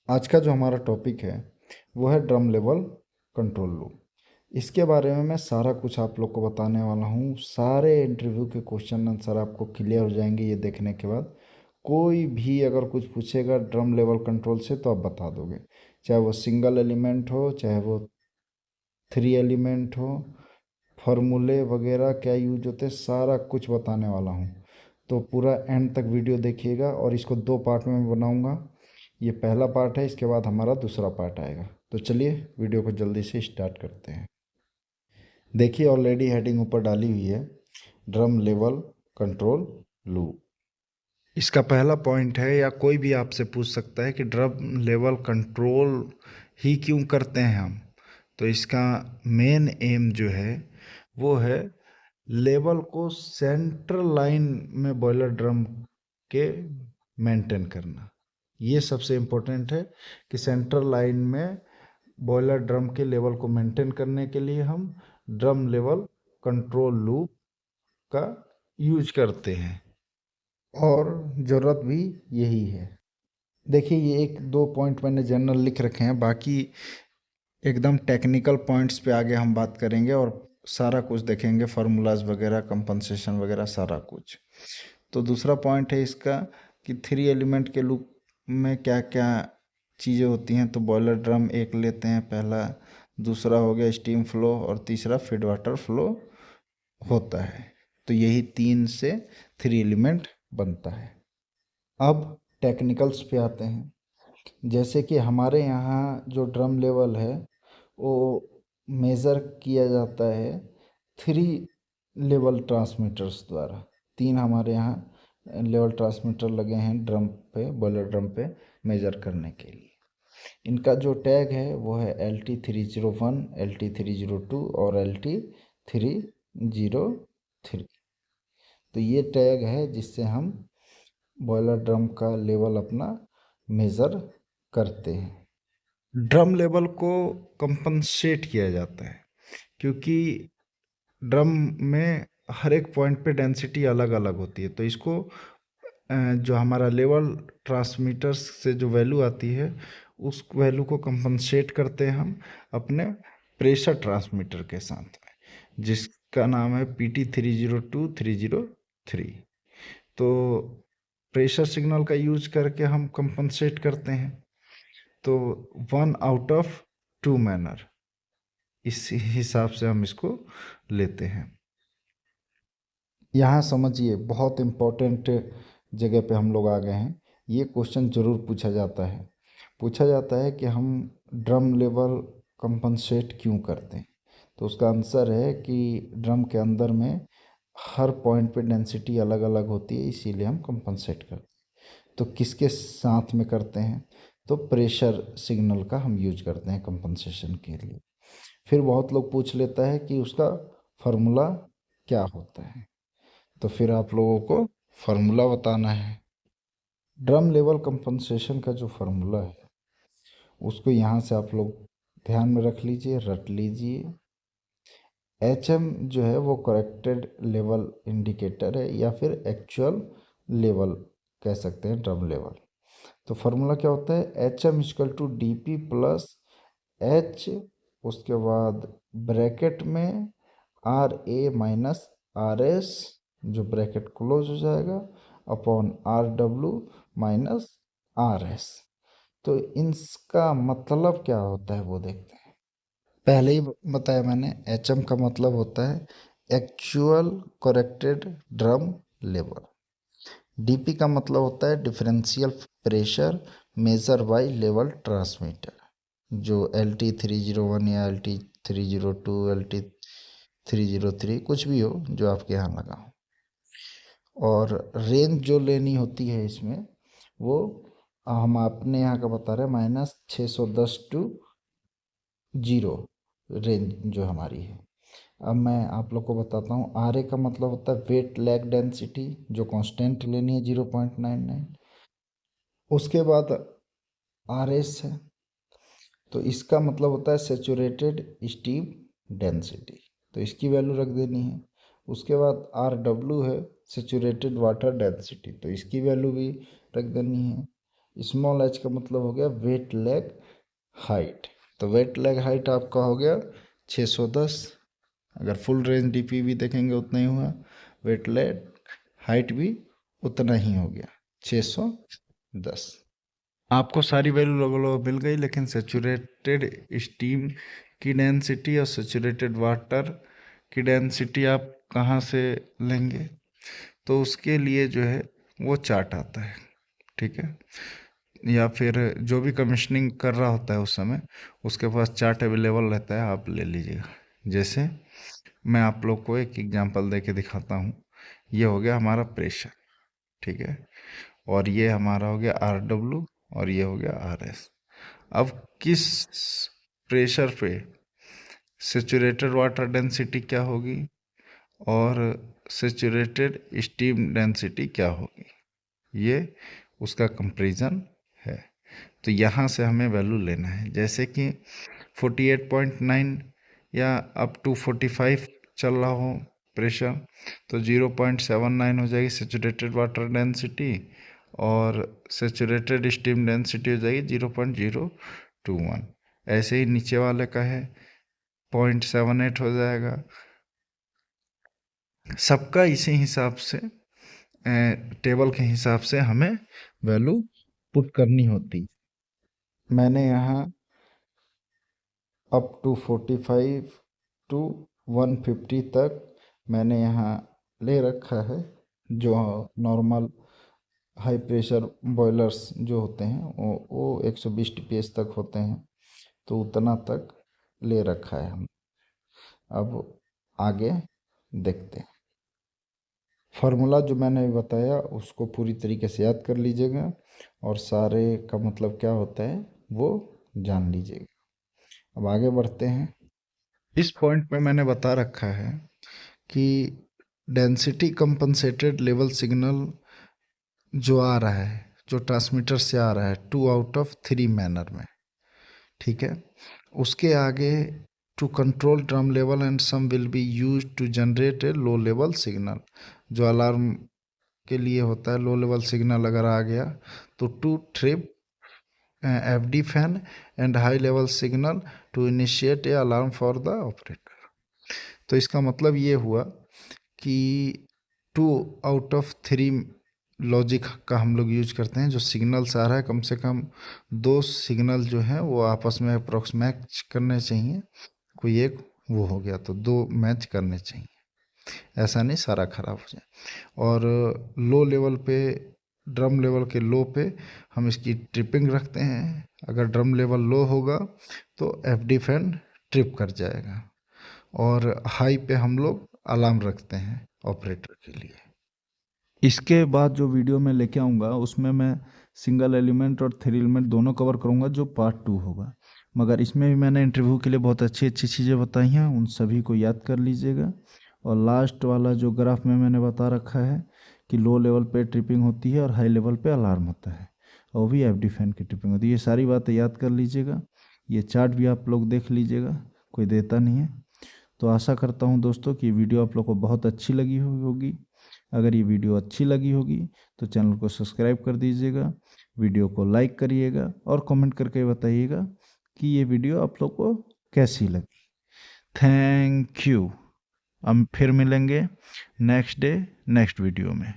आज का जो हमारा टॉपिक है वो है ड्रम लेवल कंट्रोल लूप। इसके बारे में मैं सारा कुछ आप लोग को बताने वाला हूँ। सारे इंटरव्यू के क्वेश्चन आंसर आपको क्लियर हो जाएंगे ये देखने के बाद। कोई भी अगर कुछ पूछेगा ड्रम लेवल कंट्रोल से तो आप बता दोगे, चाहे वो सिंगल एलिमेंट हो चाहे वो 3 एलिमेंट हो, फार्मूले वगैरह क्या यूज होते हैं सारा कुछ बताने वाला हूँ। तो पूरा एंड तक वीडियो देखिएगा और इसको 2 पार्ट में मैं बनाऊँगा। ये पहला पार्ट है, इसके बाद हमारा दूसरा पार्ट आएगा। तो चलिए वीडियो को जल्दी से स्टार्ट करते हैं। देखिए ऑलरेडी हेडिंग ऊपर डाली हुई है, ड्रम लेवल कंट्रोल लूप। इसका पहला पॉइंट है, या कोई भी आपसे पूछ सकता है कि ड्रम लेवल कंट्रोल ही क्यों करते हैं हम। तो इसका मेन एम जो है वो है लेवल को सेंट्रल लाइन में बॉयलर ड्रम के मेंटेन करना। ये सबसे इम्पोर्टेंट है कि सेंट्रल लाइन में बॉयलर ड्रम के लेवल को मेंटेन करने के लिए हम ड्रम लेवल कंट्रोल लूप का यूज करते हैं, और ज़रूरत भी यही है। देखिए ये 1-2 पॉइंट मैंने जनरल लिख रखे हैं, बाकी एकदम टेक्निकल पॉइंट्स पे आगे हम बात करेंगे और सारा कुछ देखेंगे, फार्मूलाज वगैरह, कंपनसेशन वगैरह सारा कुछ। तो दूसरा पॉइंट है इसका कि 3 एलिमेंट के लूप में क्या क्या चीज़ें होती हैं। तो बॉयलर ड्रम एक लेते हैं पहला, दूसरा हो गया स्टीम फ्लो और तीसरा फीड वाटर फ्लो होता है। तो यही 3 से 3 एलिमेंट बनता है। अब टेक्निकल्स पे आते हैं। जैसे कि हमारे यहाँ जो ड्रम लेवल है वो मेज़र किया जाता है 3 लेवल ट्रांसमीटर्स द्वारा। 3 हमारे यहाँ लेवल ट्रांसमीटर लगे हैं ड्रम पे, बॉयलर ड्रम पे मेज़र करने के लिए। इनका जो टैग है वो है LT301, LT302 और LT303। तो ये टैग है जिससे हम बॉयलर ड्रम का लेवल अपना मेज़र करते हैं। ड्रम लेवल को कंपनसेट किया जाता है क्योंकि ड्रम में हर एक पॉइंट पे डेंसिटी अलग अलग होती है। तो इसको जो हमारा लेवल ट्रांसमीटर्स से जो वैल्यू आती है उस वैल्यू को कंपनसेट करते हैं हम अपने प्रेशर ट्रांसमीटर के साथ में, जिसका नाम है PT302303। तो प्रेशर सिग्नल का यूज करके हम कंपनसेट करते हैं। तो 1/2 मैनर, इस हिसाब से हम इसको लेते हैं। यहाँ समझिए बहुत इम्पोर्टेंट जगह पे हम लोग आ गए हैं। ये क्वेश्चन ज़रूर पूछा जाता है। पूछा जाता है कि हम ड्रम लेवल कंपनसेट क्यों करते हैं। तो उसका आंसर है कि ड्रम के अंदर में हर पॉइंट पे डेंसिटी अलग अलग होती है, इसीलिए हम कंपनसेट करते हैं। तो किसके साथ में करते हैं, तो प्रेशर सिग्नल का हम यूज करते हैं कंपनसेशन के लिए। फिर बहुत लोग पूछ लेता है कि उसका फार्मूला क्या होता है, तो फिर आप लोगों को फार्मूला बताना है। ड्रम लेवल कंपनसेशन का जो फार्मूला है उसको यहाँ से आप लोग ध्यान में रख लीजिए, रट लीजिए। HM जो है वो करेक्टेड लेवल इंडिकेटर है या फिर एक्चुअल लेवल कह सकते हैं ड्रम लेवल। तो फार्मूला क्या होता है, HM=DP प्लस H, उसके बाद ब्रैकेट में RA माइनस RS, जो ब्रैकेट क्लोज हो जाएगा, अपॉन RW माइनस RS। तो इसका मतलब क्या होता है वो देखते हैं। पहले ही बताया मैंने, HM का मतलब होता है actual corrected drum level. DP का मतलब होता है differential pressure measure by level transmitter, जो LT301 या LT302, LT303 कुछ भी हो जो आपके यहाँ लगा हो। और रेंज जो लेनी होती है इसमें वो हम अपने यहाँ का बता रहे हैं, -610 टू 0 रेंज जो हमारी है। अब मैं आप लोग को बताता हूँ, RA का मतलब होता है वेट लैग डेंसिटी, जो कांस्टेंट लेनी है 0.99। उसके बाद RS है, तो इसका मतलब होता है सेचुरेटेड स्टीम डेंसिटी, तो इसकी वैल्यू रख देनी है। उसके बाद RW है सेचुरेटेड वाटर डेंसिटी, तो इसकी वैल्यू भी रख देनी है। स्मॉल h का मतलब हो गया वेट लेग हाइट। तो वेट लेग हाइट आपका हो गया 610। अगर फुल रेंज डीपी भी देखेंगे उतना ही हुआ, वेट लेग हाइट भी उतना ही हो गया 610। आपको सारी वैल्यू लगभग मिल गई, लेकिन सेचुरेटेड स्टीम की डेंसिटी और सेचुरेटेड वाटर की डेंसिटी आप कहाँ से लेंगे? तो उसके लिए जो है वो चार्ट आता है, ठीक है, या फिर जो भी कमीशनिंग कर रहा होता है उस समय उसके पास चार्ट अवेलेबल रहता है, आप ले लीजिएगा। जैसे मैं आप लोग को एक एग्जांपल दे के दिखाता हूँ। ये हो गया हमारा प्रेशर, ठीक है, और ये हमारा हो गया आर डब्ल्यू और ये हो गया आर एस। अब किस प्रेशर पे सेचुरेटेड वाटर डेंसिटी क्या होगी और सेचुरेटेड स्टीम डेंसिटी क्या होगी, ये उसका कंपैरिजन है। तो यहाँ से हमें वैल्यू लेना है। जैसे कि 48.9 या अप टू 45 चल रहा हो प्रेशर, तो 0.79 हो जाएगी सेचुरेटेड वाटर डेंसिटी और सेचुरेटेड स्टीम डेंसिटी हो जाएगी 0.021। ऐसे ही नीचे वाले का है 0.78 हो जाएगा। सबका इसी हिसाब से टेबल के हिसाब से हमें वैल्यू पुट करनी होती। मैंने यहाँ अप टू 45 टू 150 तक मैंने यहाँ ले रखा है। जो नॉर्मल हाई प्रेशर बॉयलर्स जो होते हैं वो 120 TPS तक होते हैं, तो उतना तक ले रखा है हम। अब आगे देखते हैं। फार्मूला जो मैंने बताया उसको पूरी तरीके से याद कर लीजिएगा और सारे का मतलब क्या होता है वो जान लीजिएगा। अब आगे बढ़ते हैं। इस पॉइंट पे मैंने बता रखा है कि डेंसिटी कंपनसेटेड लेवल सिग्नल जो आ रहा है, जो ट्रांसमीटर से आ रहा है 2 आउट ऑफ 3 मैनर में, ठीक है, उसके आगे to control drum level and some will be use to generate a low level signal. जो अलार्म के लिए होता है लो लेवल सिग्नल अगर आ गया तो to trip FD fan and high level signal to initiate a alarm for the operator. तो इसका मतलब ये हुआ कि 2 आउट ऑफ 3 लॉजिक का हम लोग यूज करते हैं। जो सिग्नल्स आ रहा है कम से कम 2 सिग्नल जो हैं वो आपस में अप्रोक्स मैच करने चाहिए। कोई एक वो हो गया तो 2 मैच करने चाहिए, ऐसा नहीं सारा खराब हो जाए। और लो लेवल पे, ड्रम लेवल के लो पे हम इसकी ट्रिपिंग रखते हैं। अगर ड्रम लेवल लो होगा तो FD फैन ट्रिप कर जाएगा और हाई पे हम लोग अलार्म रखते हैं ऑपरेटर के लिए। इसके बाद जो वीडियो मैं लेके आऊँगा उसमें मैं सिंगल एलिमेंट और 3 एलिमेंट दोनों कवर करूँगा, जो पार्ट 2 होगा। मगर इसमें भी मैंने इंटरव्यू के लिए बहुत अच्छी अच्छी चीज़ें बताई हैं, उन सभी को याद कर लीजिएगा। और लास्ट वाला जो ग्राफ में मैंने बता रखा है कि लो लेवल पे ट्रिपिंग होती है और हाई लेवल पे अलार्म होता है, और वो भी FD फैन की ट्रिपिंग होती है। ये सारी बातें याद कर लीजिएगा। ये चार्ट भी आप लोग देख लीजिएगा, कोई देता नहीं है। तो आशा करता हूँ दोस्तों कि वीडियो आप लोग को बहुत अच्छी लगी होगी। अगर ये वीडियो अच्छी लगी होगी तो चैनल को सब्सक्राइब कर दीजिएगा, वीडियो को लाइक करिएगा और कमेंट करके बताइएगा कि ये वीडियो आप लोग को कैसी लगी। Thank you. हम फिर मिलेंगे नेक्स्ट डे नेक्स्ट वीडियो में।